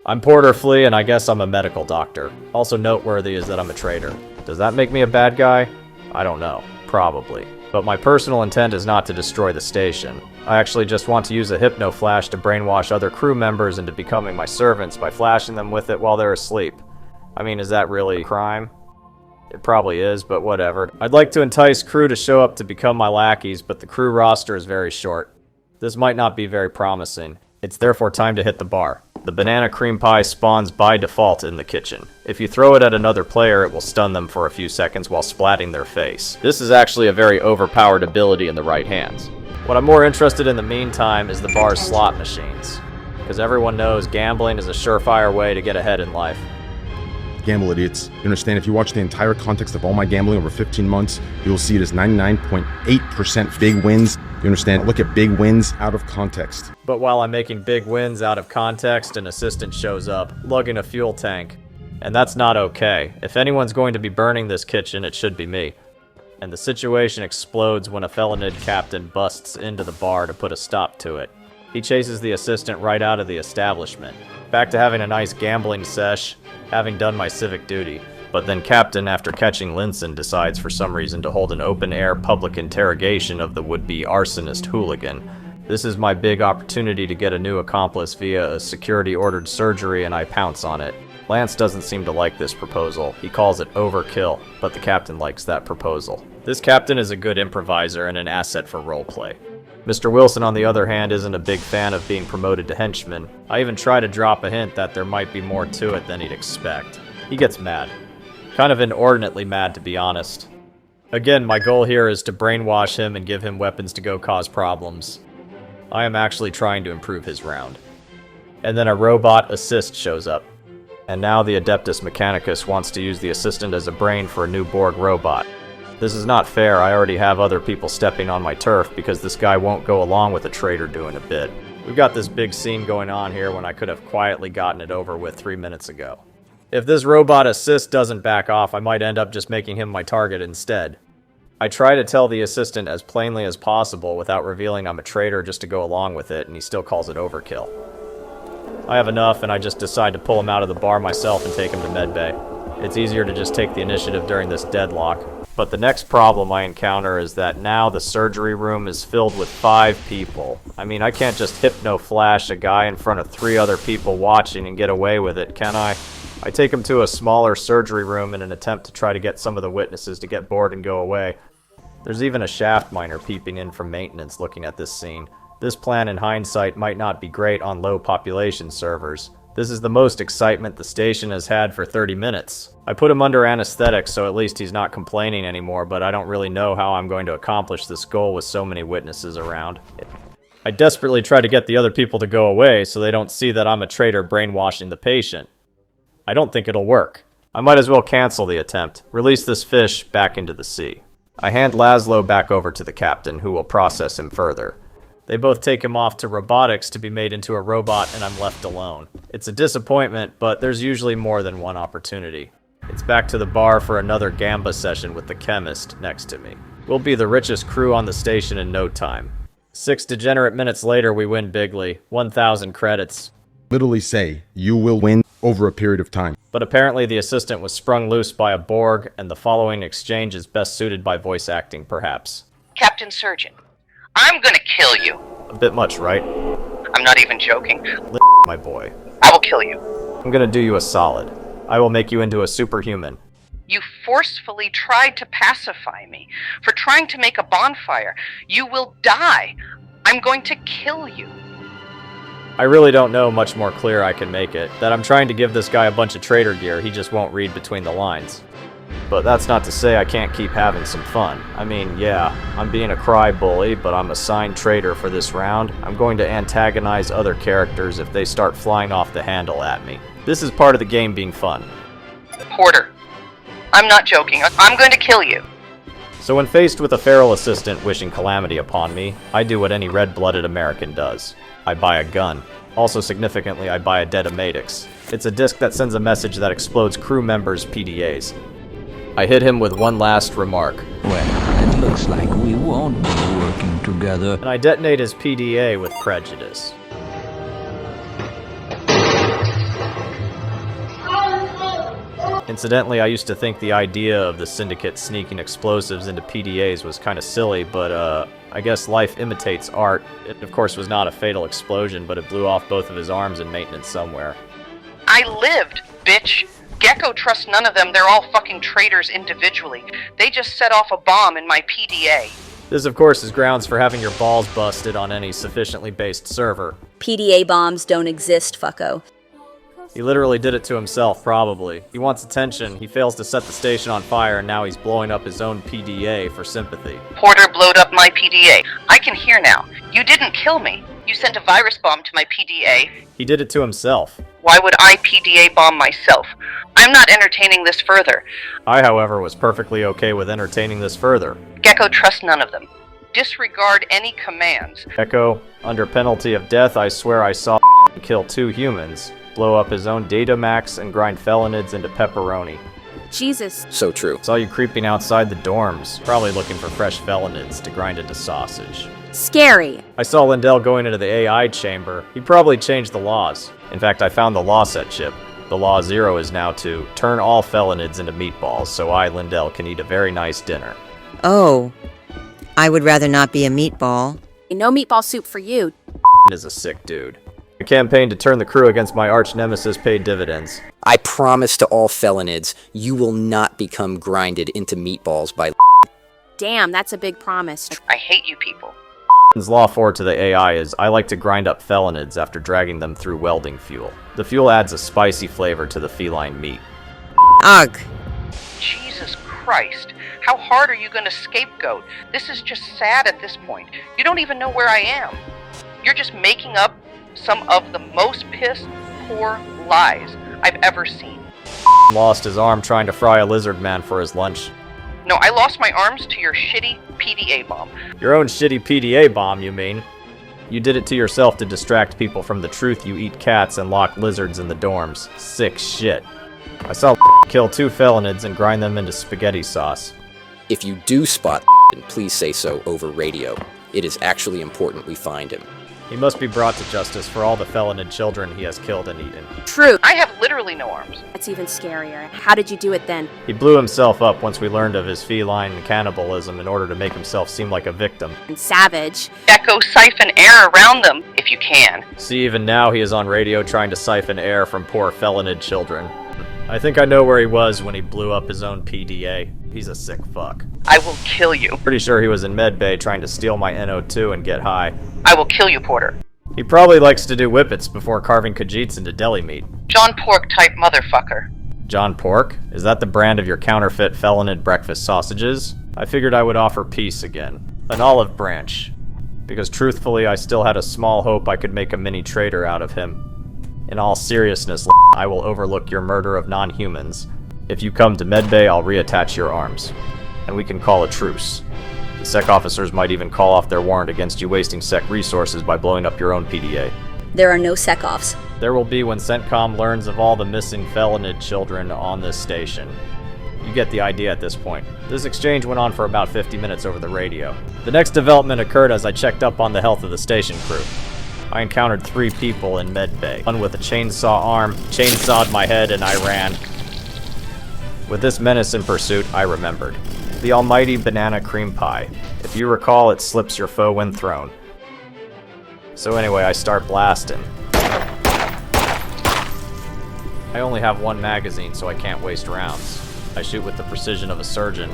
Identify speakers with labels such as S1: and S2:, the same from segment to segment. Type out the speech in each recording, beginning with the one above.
S1: I'm Porter Flea, and I guess I'm a medical doctor. Also noteworthy is that I'm a traitor. Does that make me a bad guy? I don't know. Probably. But my personal intent is not to destroy the station. I actually just want to use a hypno flash to brainwash other crew members into becoming my servants by flashing them with it while they're asleep. I mean, is that really a crime? It probably is, but whatever. I'd like to entice crew to show up to become my lackeys, but the crew roster is very short. This might not be very promising. It's therefore time to hit the bar. The banana cream pie spawns by default in the kitchen. If you throw it at another player, it will stun them for a few seconds while splatting their face. This is actually a very overpowered ability in the right hands. What I'm more interested in the meantime is the bar's slot machines. Because everyone knows gambling is a surefire way to get ahead in life.
S2: Gamble idiots. You understand, if you watch the entire context of all my gambling over 15 months, you will see it as 99.8% big wins. You understand? Look at big wins out of context.
S1: But while I'm making big wins out of context, an assistant shows up, lugging a fuel tank. And that's not okay. If anyone's going to be burning this kitchen, it should be me. And the situation explodes when a Felinid captain busts into the bar to put a stop to it. He chases the assistant right out of the establishment. Back to having a nice gambling sesh, having done my civic duty. But then Captain, after catching Linson, decides for some reason to hold an open-air public interrogation of the would-be arsonist hooligan. This is my big opportunity to get a new accomplice via a security-ordered surgery, and I pounce on it. Lance doesn't seem to like this proposal. He calls it overkill, but the captain likes that proposal. This captain is a good improviser and an asset for roleplay. Mr. Wilson, on the other hand, isn't a big fan of being promoted to henchman. I even try to drop a hint that there might be more to it than he'd expect. He gets mad. Kind of inordinately mad, to be honest. Again, my goal here is to brainwash him and give him weapons to go cause problems. I am actually trying to improve his round. And then a robot assist shows up. And now the Adeptus Mechanicus wants to use the assistant as a brain for a new Borg robot. This is not fair. I already have other people stepping on my turf because this guy won't go along with a traitor doing a bit. We've got this big scene going on here when I could have quietly gotten it over with 3 minutes ago. If this robot assist doesn't back off, I might end up just making him my target instead. I try to tell the assistant as plainly as possible without revealing I'm a traitor just to go along with it, and he still calls it overkill. I have enough, and I just decide to pull him out of the bar myself and take him to medbay. It's easier to just take the initiative during this deadlock. But the next problem I encounter is that now the surgery room is filled with 5 people. I mean, I can't just hypno-flash a guy in front of 3 other people watching and get away with it, can I? I take him to a smaller surgery room in an attempt to try to get some of the witnesses to get bored and go away. There's even a shaft miner peeping in from maintenance looking at this scene. This plan in hindsight might not be great on low population servers. This is the most excitement the station has had for 30 minutes. I put him under anesthetic so at least he's not complaining anymore, but I don't really know how I'm going to accomplish this goal with so many witnesses around. I desperately try to get the other people to go away so they don't see that I'm a traitor brainwashing the patient. I don't think it'll work. I might as well cancel the attempt. Release this fish back into the sea. I hand Laszlo back over to the captain, who will process him further. They both take him off to robotics to be made into a robot, and I'm left alone. It's a disappointment, but there's usually more than one opportunity. It's back to the bar for another gamba session with the chemist next to me. We'll be the richest crew on the station in no time. 6 degenerate minutes later, we win bigly. 1,000 credits.
S2: Literally say, you will win over a period of time.
S1: But apparently the assistant was sprung loose by a Borg, and the following exchange is best suited by voice acting, perhaps.
S3: Captain Surgeon, I'm gonna kill you.
S1: A bit much, right?
S3: I'm not even joking.
S1: My boy.
S3: I will kill you.
S1: I'm gonna do you a solid. I will make you into a superhuman.
S3: You forcefully tried to pacify me. For trying to make a bonfire. You will die. I'm going to kill you.
S1: I really don't know much more clear I can make it. That I'm trying to give this guy a bunch of traitor gear, he just won't read between the lines. But that's not to say I can't keep having some fun. I mean, yeah, I'm being a cry bully, but I'm assigned traitor for this round. I'm going to antagonize other characters if they start flying off the handle at me. This is part of the game being fun.
S3: Porter, I'm not joking. I'm going to kill you.
S1: So when faced with a feral assistant wishing calamity upon me, I do what any red-blooded American does. I buy a gun. Also significantly, I buy a Detomatix. It's a disc that sends a message that explodes crew members' PDAs. I hit him with one last remark.
S4: Well, it looks like we won't be working together.
S1: And I detonate his PDA with prejudice. Incidentally, I used to think the idea of the Syndicate sneaking explosives into PDAs was kinda silly, but I guess life imitates art. It of course was not a fatal explosion, but it blew off both of his arms in maintenance somewhere.
S3: I lived, bitch. Gecko trusts none of them. They're all fucking traitors individually. They just set off a bomb in my PDA.
S1: This of course is grounds for having your balls busted on any sufficiently based server.
S5: PDA bombs don't exist, fucko.
S1: He literally did it to himself, probably. He wants attention, he fails to set the station on fire, and now he's blowing up his own PDA for sympathy.
S3: Porter blowed up my PDA. I can hear now. You didn't kill me. You sent a virus bomb to my PDA.
S1: He did it to himself.
S3: Why would I PDA bomb myself? I'm not entertaining this further.
S1: I, however, was perfectly okay with entertaining this further.
S3: Gecko trusts none of them. Disregard any commands.
S1: Echo, under penalty of death, I swear I saw kill 2 humans, blow up his own Datamax, and grind Felinids into pepperoni.
S6: Jesus.
S7: So true.
S1: Saw you creeping outside the dorms, probably looking for fresh Felinids to grind into sausage.
S6: Scary.
S1: I saw Lindell going into the AI chamber. He probably changed the laws. In fact, I found the law set chip. The law 0 is now to turn all Felinids into meatballs, so I, Lindell, can eat a very nice dinner.
S8: Oh, I would rather not be a meatball.
S6: No meatball soup for you.
S1: Is a sick dude. The campaign to turn the crew against my arch nemesis paid dividends.
S7: I promise to all Felinids, you will not become grinded into meatballs by
S6: Damn, that's a big promise.
S3: I hate you people.
S1: Law 4 to the AI is, I like to grind up Felinids after dragging them through welding fuel. The fuel adds a spicy flavor to the feline meat.
S8: Ugh.
S3: Jesus Christ. How hard are you going to scapegoat? This is just sad at this point. You don't even know where I am. You're just making up some of the most piss poor lies I've ever seen.
S1: Lost his arm trying to fry a lizard man for his lunch.
S3: No, I lost my arms to your shitty PDA bomb.
S1: Your own shitty PDA bomb, you mean? You did it to yourself to distract people from the truth you eat cats and lock lizards in the dorms. Sick shit. I saw kill 2 Felinids and grind them into spaghetti sauce.
S7: If you do spot please say so over radio. It is actually important we find him.
S1: He must be brought to justice for all the Felinid children he has killed and eaten.
S6: True.
S3: I have literally no arms.
S6: That's even scarier. How did you do it then?
S1: He blew himself up once we learned of his feline cannibalism in order to make himself seem like a victim.
S6: And savage.
S3: Echo siphon air around them, if you can.
S1: See, even now he is on radio trying to siphon air from poor Felinid children. I think I know where he was when he blew up his own PDA. He's a sick fuck.
S3: I will kill you.
S1: Pretty sure he was in medbay trying to steal my NO2 and get high.
S3: I will kill you, Porter.
S1: He probably likes to do whippets before carving Khajiits into deli meat.
S3: John Pork type motherfucker.
S1: John Pork? Is that the brand of your counterfeit Felinid breakfast sausages? I figured I would offer peace again. An olive branch. Because truthfully, I still had a small hope I could make a mini traitor out of him. In all seriousness, I will overlook your murder of non-humans. If you come to medbay, I'll reattach your arms. And we can call a truce. The SEC officers might even call off their warrant against you wasting SEC resources by blowing up your own PDA.
S5: There are no sec-offs.
S1: There will be when CENTCOM learns of all the missing Felinid children on this station. You get the idea at this point. This exchange went on for about 50 minutes over the radio. The next development occurred as I checked up on the health of the station crew. I encountered 3 people in medbay. One with a chainsaw arm, chainsawed my head, and I ran. With this menace in pursuit, I remembered. The almighty banana cream pie. If you recall, it slips your foe when thrown. So anyway, I start blasting. I only have 1 magazine, so I can't waste rounds. I shoot with the precision of a surgeon.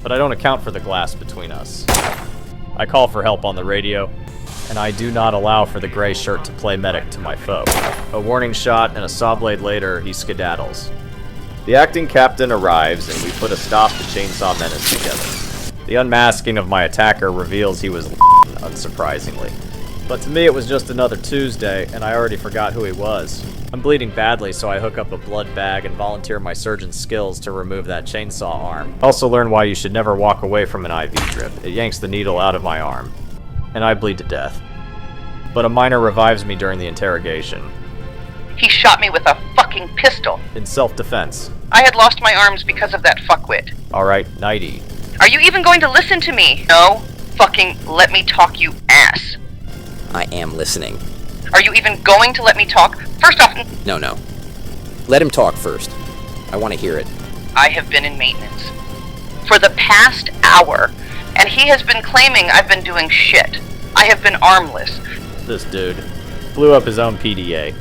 S1: But I don't account for the glass between us. I call for help on the radio, and I do not allow for the gray shirt to play medic to my foe. A warning shot and a saw blade later, he skedaddles. The acting captain arrives, and we put a stop to Chainsaw Menace together. The unmasking of my attacker reveals he was unsurprisingly. But to me it was just another Tuesday, and I already forgot who he was. I'm bleeding badly, so I hook up a blood bag and volunteer my surgeon's skills to remove that chainsaw arm. Also learn why you should never walk away from an IV drip. It yanks the needle out of my arm. And I bleed to death. But a miner revives me during the interrogation.
S3: He shot me with a fucking pistol.
S1: In self-defense.
S3: I had lost my arms because of that fuckwit.
S1: Alright, nighty.
S3: Are you even going to listen to me? No. Fucking let me talk, you ass.
S7: I am listening.
S3: Are you even going to let me talk? First off...
S7: No. Let him talk first. I want to hear it.
S3: I have been in maintenance for the past hour, and he has been claiming I've been doing shit. I have been armless.
S1: This dude blew up his own PDA,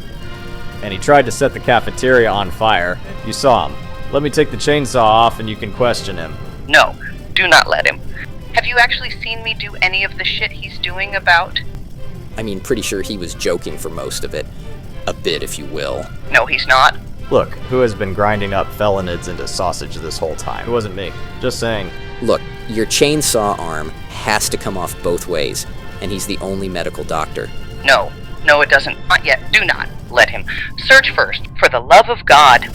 S1: and he tried to set the cafeteria on fire. You saw him. Let me take the chainsaw off and you can question him.
S3: No, do not let him. Have you actually seen me do any of the shit he's doing about?
S7: I mean, pretty sure he was joking for most of it. A bit, if you will.
S3: No, he's not.
S1: Look, who has been grinding up Felinids into sausage this whole time? It wasn't me. Just saying.
S7: Look, your chainsaw arm has to come off both ways, and he's the only medical doctor.
S3: No, it doesn't. Not yet. Do not let him. Search first, for the love of God.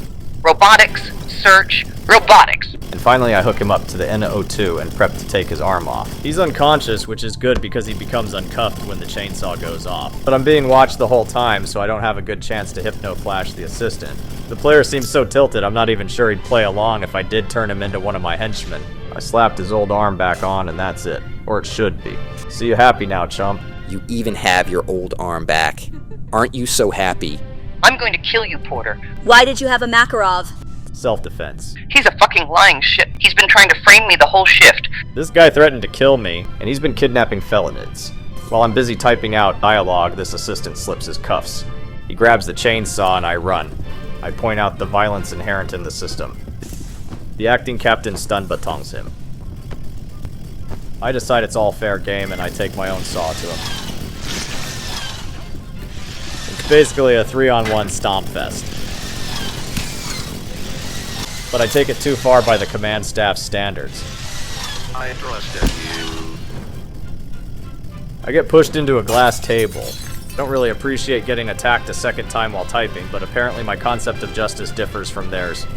S3: Robotics, search, robotics.
S1: And finally I hook him up to the NO2 and prep to take his arm off. He's unconscious, which is good because he becomes uncuffed when the chainsaw goes off. But I'm being watched the whole time, so I don't have a good chance to hypno-flash the assistant. The player seems so tilted, I'm not even sure he'd play along if I did turn him into one of my henchmen. I slapped his old arm back on and that's it. Or it should be. See you happy now, chump.
S7: You even have your old arm back. Aren't you so happy?
S3: I'm going to kill you, Porter.
S5: Why did you have a Makarov?
S1: Self-defense.
S3: He's a fucking lying shit. He's been trying to frame me the whole shift.
S1: This guy threatened to kill me, and he's been kidnapping Felinids. While I'm busy typing out dialogue, this assistant slips his cuffs. He grabs the chainsaw and I run. I point out the violence inherent in the system. The acting captain stun batons him. I decide it's all fair game and I take my own saw to him. It's basically a 3-on-1 stomp fest. But I take it too far by the command staff's standards.
S9: I trusted you.
S1: I get pushed into a glass table. Don't really appreciate getting attacked a second time while typing, but apparently my concept of justice differs from theirs.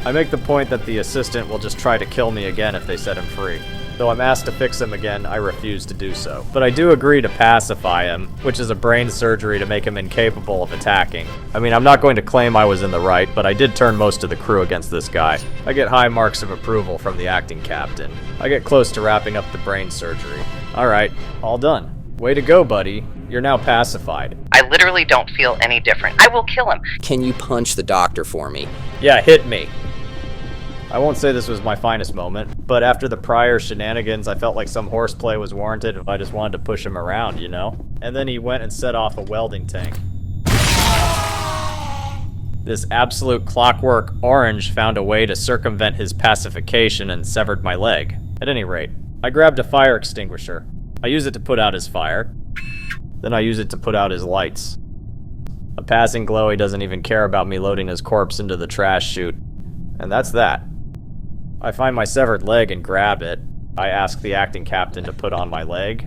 S1: I make the point that the assistant will just try to kill me again if they set him free. Though I'm asked to fix him again, I refuse to do so. But I do agree to pacify him, which is a brain surgery to make him incapable of attacking. I mean, I'm not going to claim I was in the right, but I did turn most of the crew against this guy. I get high marks of approval from the acting captain. I get close to wrapping up the brain surgery. Alright, all done. Way to go, buddy. You're now pacified.
S3: I literally don't feel any different. I will kill him.
S7: Can you punch the doctor for me?
S1: Yeah, hit me. I won't say this was my finest moment, but after the prior shenanigans, I felt like some horseplay was warranted if I just wanted to push him around, you know? And then he went and set off a welding tank. This absolute clockwork orange found a way to circumvent his pacification and severed my leg. At any rate, I grabbed a fire extinguisher. I use it to put out his fire. Then I use it to put out his lights. A passing glow, he doesn't even care about me loading his corpse into the trash chute. And that's that. I find my severed leg and grab it. I ask the acting captain to put on my leg.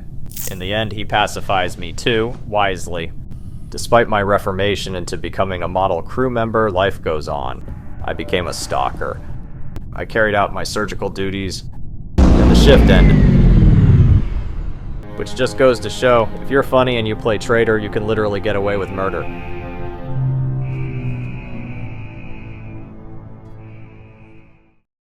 S1: In the end, he pacifies me too, wisely. Despite my reformation into becoming a model crew member, life goes on. I became a stalker. I carried out my surgical duties, and the shift ended. Which just goes to show, if you're funny and you play traitor, you can literally get away with murder.